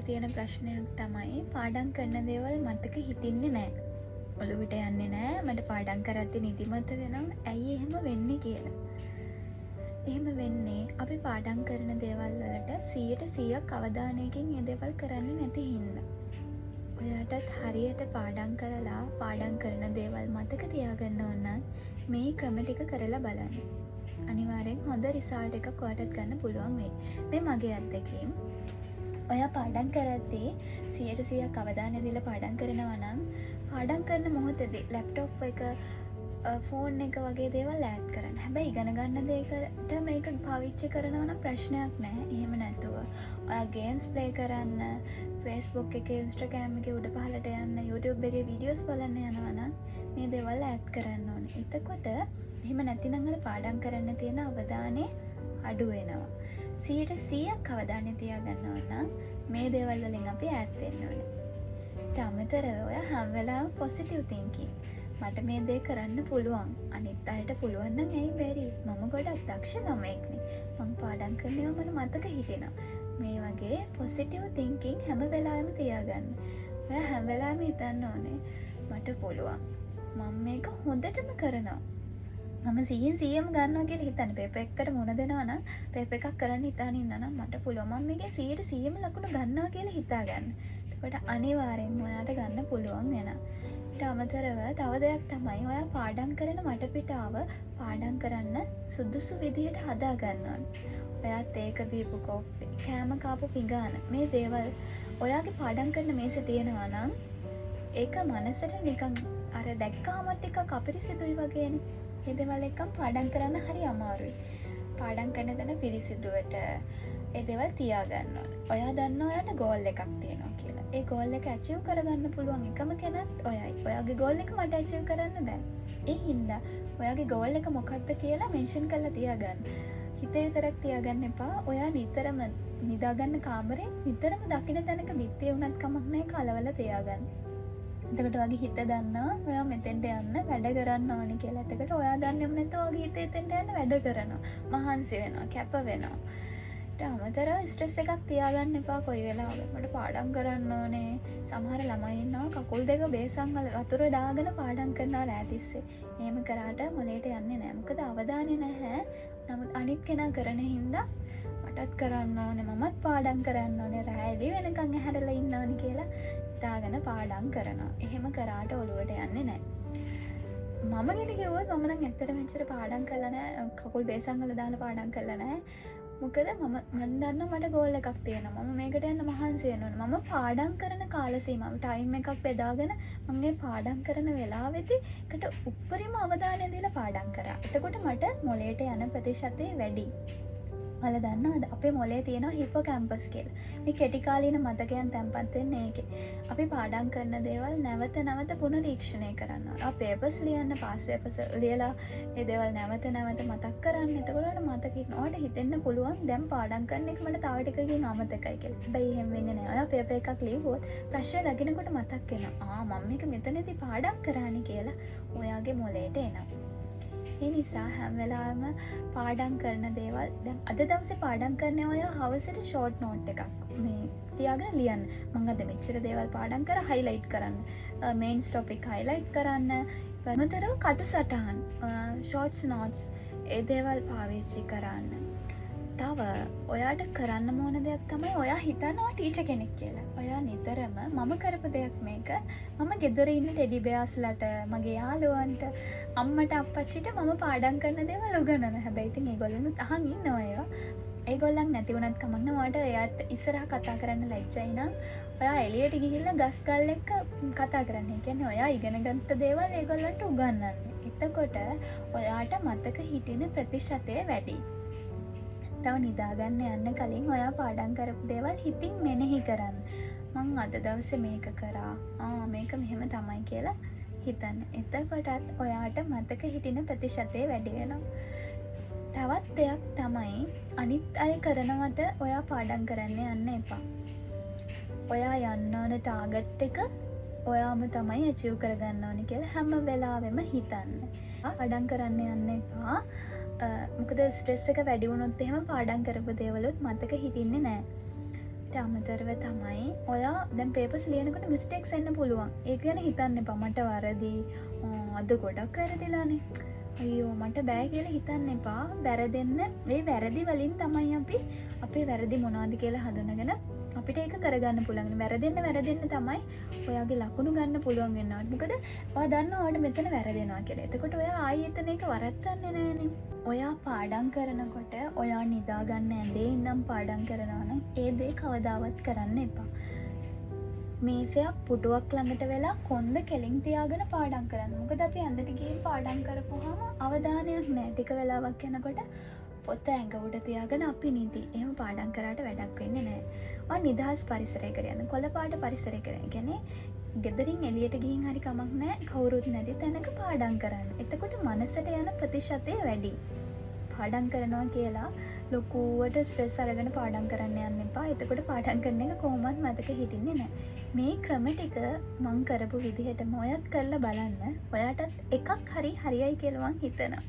තියෙන ප්‍රශ්නයක් තමයි පාඩම් කරන දේවල් මතක හිටින්නේ නැහැ. ඔළුවට යන්නේ නැහැ. මට පාඩම් කරද්දී නිදිමත වෙනවා. ඇයි එහෙම වෙන්නේ කියලා. එහෙම වෙන්නේ අපි පාඩම් කරන දේවල් වලට 100% අවධානයකින් මේ දේවල් කරන්නේ නැති හින්දා. ඔයාටත් හරියට පාඩම් කරලා පාඩම් කරන දේවල් මතක තියාගන්න ඕන නම් මේ ක්‍රම ටික කරලා බලන්න. අනිවාර්යෙන් හොඳ රිසල්ට් එකක් ඔයාටත් ගන්න පුළුවන් වෙයි. මේ මගේ අත්දැකීම්. ඔයා පාඩම් කරද්දී 100% අවධානය දීලා පාඩම් කරනවා නම් පාඩම් කරන මොහොතේදී ලැප්ටොප් එක ෆෝන් එක වගේ දේවල් ඈඩ් කරන්න. හැබැයි ඉගෙන ගන්න දෙයකට මේක පාවිච්චි කරනවා නම් ප්‍රශ්නයක් නැහැ. එහෙම නැතුව ඔයා ගේම්ස් ප්ලේ කරන්න, Facebook එකේ Instagram එකේ උඩ පහළට යන්න, YouTube එකේ වීඩියෝස් බලන්න යනවා නම් මේ දේවල් ඈඩ් කරන්න ඕනේ. එතකොට එහෙම නැතිනම් අර පාඩම් කරන්න තියෙන අවධානය අඩු වෙනවා. 100% අවධානය තියාගන්න ඕන නම් මේ දේවල් වලින් අපි ඈත් වෙන්න ඕනේ. ඊට අමතරව ඔයා හැම වෙලාවෙම පොසිටිව් තින්කින්. මට මේ දේ කරන්න පුළුවන්. අනිත් අයට පුළුවන් නම් ඇයි බැරි? මම ගොඩක් දක්ෂ ළමයෙක්නේ. මම පාඩම් කරනවා මට මතක හිටිනවා. මේ වගේ පොසිටිව් තින්කින් හැම වෙලාවෙම තියාගන්න. ඔයා හැම වෙලාවෙම හිතන්න ඕනේ මට පුළුවන්. මම මේක හොඳටම කරනවා. මම 100%ම ගන්නවා කියලා හිතන්න. පේපර් එකකට මුණ දෙනවා නම් පේපර් එකක් කරන්න හිතාන ඉන්නා නම් මට පුළුවන්. මම මේකේ 100%ම ලකුණු ගන්නවා කියලා හිතාගන්න. එතකොට අනිවාර්යෙන්ම ඔයාට ගන්න පුළුවන් වෙනවා. ඊට අමතරව තව දෙයක් තමයි ඔයා පාඩම් කරන වටපිටාව පාඩම් කරන්න සුදුසු විදිහට හදා ගන්න ඕනේ. ඔයාත් ඒක බීපු කෝප්පේ, කෑම කාපු පිඟාන මේ දේවල් ඔයාගේ පාඩම් කරන මේසෙ තියෙනවා නම් ඒක මනසට නිකන් අර දැක්කාම ටිකක් අපිරිසිදුයි වගේනේ. ඒ දේවල් එක්කම පාඩම් කරන්න හරි අමාරුයි. පාඩම් කරන තැන පිරිසිදුවට ඒ දේවල් තියාගන්න ඕනේ. ඔයා දන්නවා ඔයාට ගෝල් එකක් තියෙනවා කියලා. ඒ ගෝල් එක ඇචීව් කරගන්න පුළුවන් එකම කෙනත් ඔයයි. ඔයාගේ ගෝල් එක මට ඇචීව් කරන්න බෑ. ඒ හින්දා ඔයාගේ ගෝල් එක මොකක්ද කියලා මෙන්ෂන් කරලා තියාගන්න. හිතේ විතරක් තියාගන්න එපා. ඔයා නිතරම නිදාගන්න කාමරේ නිතරම දකින්න තැනක බිත්තිය වුණත් කමක් නැහැ කලවල තියාගන්න. එතකොට ඔයාගේ හිත දන්නවා ඔයා මෙතෙන්ට යන්න වැඩ කරන්න ඕනේ කියලා. එතකොට ඔයා දන්නේම නැතුව ඔයාගේ හිත එතෙන්ට යන්න වැඩ කරනවා. මහන්සි වෙනවා, කැප වෙනවා. ඊට අමතරව ස්ට්‍රෙස් එකක් තියාගන්න එපා කොයි වෙලාවක. මට පාඩම් කරන්න ඕනේ. සමහර ළමයි ඉන්නවා කකුල් දෙක බේසන් වල වතුර දාගෙන පාඩම් කරනවා රෑ තිස්සේ. එහෙම කරාට මොලේට යන්නේ නැහැ. මොකද අවධානය නැහැ. නමුත් අනිත් කෙනා කරන හින්දා මටත් කරන්න ඕනේ, මමත් පාඩම් කරන්න ඕනේ, රෑ එළි වෙනකන් ඇහැරලා ඉන්න ඕනේ කියලා හිතාගෙන පාඩම් කරනවා. එහෙම කරාට ඔළුවට යන්නේ නැහැ. මම ගැන කිව්වොත් මම නම් ඇත්තටම මෙච්චර පාඩම් කරලා නැහැ. කකුල් බේසන් වල දාලා පාඩම් කරලා නැහැ. මොකද මම දන්නවා මට ගෝල් එකක් තියෙනවා. මම මේකට යන්න මහන්සි වෙනවා. මම පාඩම් කරන කාල සීමාව ටයිම් එකක් බෙදාගෙන මම මේ පාඩම් කරන වෙලාවෙදී එකට උප්පරිම අවධානය දීලා පාඩම් කරා. එතකොට මට මොලේට යන ප්‍රතිශතය වැඩි. ඔයාලා දන්නවද අපේ මොලේ තියෙනවා හිපෝකැම්පස් කියලා. මේ කෙටි කාලීන මතකයන් තැන්පත් වෙන්නේ ඒකේ. අපි පාඩම් කරන දේවල් නැවත නැවත පුනරීක්ෂණය කරන්න ඕන. අපි පේපර්ස් ලියන්න, පාස් පේපර්ස් ලියලා ඒ දේවල් නැවත නැවත මතක් කරන්න. එතකොට ඔයාලට මතක ඉන්නවට හිතෙන්න පුළුවන් දැන් පාඩම් කරන එක මට තව ටිකකින් අමතකයි කියලා. හැබැයි එහෙම වෙන්නේ නැහැ. ඔයා පේපර් එකක් ලියුවොත් ප්‍රශ්නය දකිනකොට මතක් වෙනවා. මම මේක මෙතනදී පාඩම් කරානේ කියලා ඔයාගේ මොලේට එනවා. ඒ නිසා හැම වෙලාවෙම පාඩම් කරන දේවල් දැන් අද දවසේ පාඩම් කරන ඔය හවසට ෂෝට් නෝට් එකක් මේ තියාගෙන ලියන්න. මම අද මෙච්චර දේවල් පාඩම් කරා හයිලයිට් කරන්න. මේන්ස් ටොපික් හයිලයිට් කරන්න. වෙනතරව කටු සටහන් ෂෝට්ස් නෝට්ස් ඒ දේවල් පාවිච්චි කරන්න. තව ඔයාට කරන්න ඕන දෙයක් තමයි ඔයා හිතනවා ටීචර් කෙනෙක් කියලා. ඔයා නිතරම මම කරපු දෙයක් මේක. මම ගෙදර ඉන්න ටෙඩි බෙයාස්ලට, මගේ යාළුවන්ට, අම්මට අප්පච්චිට මම පාඩම් කරන දේවල් උගන්වනවා. හැබැයි ඉතින් ඒගොල්ලොනුත් අහන් ඉන්නවා ඒවා. ඒගොල්ලන් නැති වුණත් කමක් නෑ. ඔයාට එයාත් ඉස්සරහා කතා කරන්න ලැජ්ජයි නම් ඔයා එළියට ගිහිල්ලා ගස් ගල් එක්ක කතා කරන්න. ඒ කියන්නේ ඔයා ඉගෙන ගත්ත දේවල් ඒගොල්ලන්ට උගන්වන්න. එතකොට ඔයාට මතක හිටින ප්‍රතිශතය වැඩි. තව නිදාගන්න යන්න කලින් ඔයා පාඩම් කරපු දේවල් හිතින් මෙනෙහි කරන්න. මං අද දවසේ මේක කරා. මේක මෙහෙම තමයි කියලා හිතන්න. එතකොටත් ඔයාට මතක හිටින ප්‍රතිශතය වැඩි වෙනවා. තවත් දෙයක් තමයි අනිත් අය කරනවට ඔයා පාඩම් කරන්න යන්න එපා. ඔයා යන්න ඕන ටාගට් එක ඔයාම තමයි අචීව් කරගන්න ඕනේ කියලා හැම වෙලාවෙම හිතන්න. පාඩම් කරන්න යන්න එපා. මොකද ස්ට්‍රෙස් එක වැඩි වුණොත් එහෙම පාඩම් කරපු දේවලුත් මතක හිටින්නේ නැහැ. ඊට අමතරව තමයි ඔයා දැන් පේපර්ස් ලියනකොට මිස්ටේක්ස් එන්න පුළුවන්. ඒක ගැන හිතන්න එපා. මට වැරදි අද ගොඩක් වැරදිලානේ. අයියෝ මට බෑ කියලා හිතන්න එපා. වැරදෙන්න ඒ වැරදි වලින් තමයි අපි අපේ වැරදි මොනවද කියලා හඳුනගෙන අපිට ඒක කරගන්න පුළුවන්. වැරදෙන්න තමයි ඔයාගේ ලකුණු ගන්න පුළුවන් වෙනවා. මොකද ඔයා දන්නවා ඔයාට මෙතන වැරදෙනවා කියලා. එතකොට ඔයා ආයෙ එතන ඒක වරද්දන්නේ නෑනේ. ඔයා පාඩම් කරනකොට ඔයා නිදාගන්න ඇඳේ ඉඳන් පාඩම් කරනවා නම් ඒ දේ කවදාවත් කරන්න එපා. මේසයක් පුටුවක් ළඟට වෙලා කොන්ද කෙලින් තියාගෙන පාඩම් කරන්න. මොකද අපි ඇඳට ගිහින් පාඩම් කරපුවාම අවධානයක් නෑ. ටික වෙලාවක් යනකොට පොත ඇඟ උඩ තියාගෙන අපි නිදි. එහෙම පාඩම් කරාට වැඩක් වෙන්නේ නෑ. ඔය නිදහස් පරිසරයකට යන්න. කොළපාට පරිසරයකට යන්න. කියන්නේ ගෙදරින් එළියට ගිහින් හරි කමක් නෑ. කවුරුත් නැති තැනක පාඩම් කරන්න. එතකොට මනසට යන ප්‍රතිශතය වැඩි. පාඩම් කරනවා කියලා ලොකුවට ස්ට්‍රෙස් අරගෙන පාඩම් කරන්න යන්න එපා. එතකොට පාඩම් කරන එක කොහොමවත් මතක හිටින්නේ නෑ. මේ ක්‍රම ටික මං කරපු විදිහටම ඔයත් කරලා බලන්න. ඔයාටත් එකක් හරි හරියයි කියලා මං හිතනවා.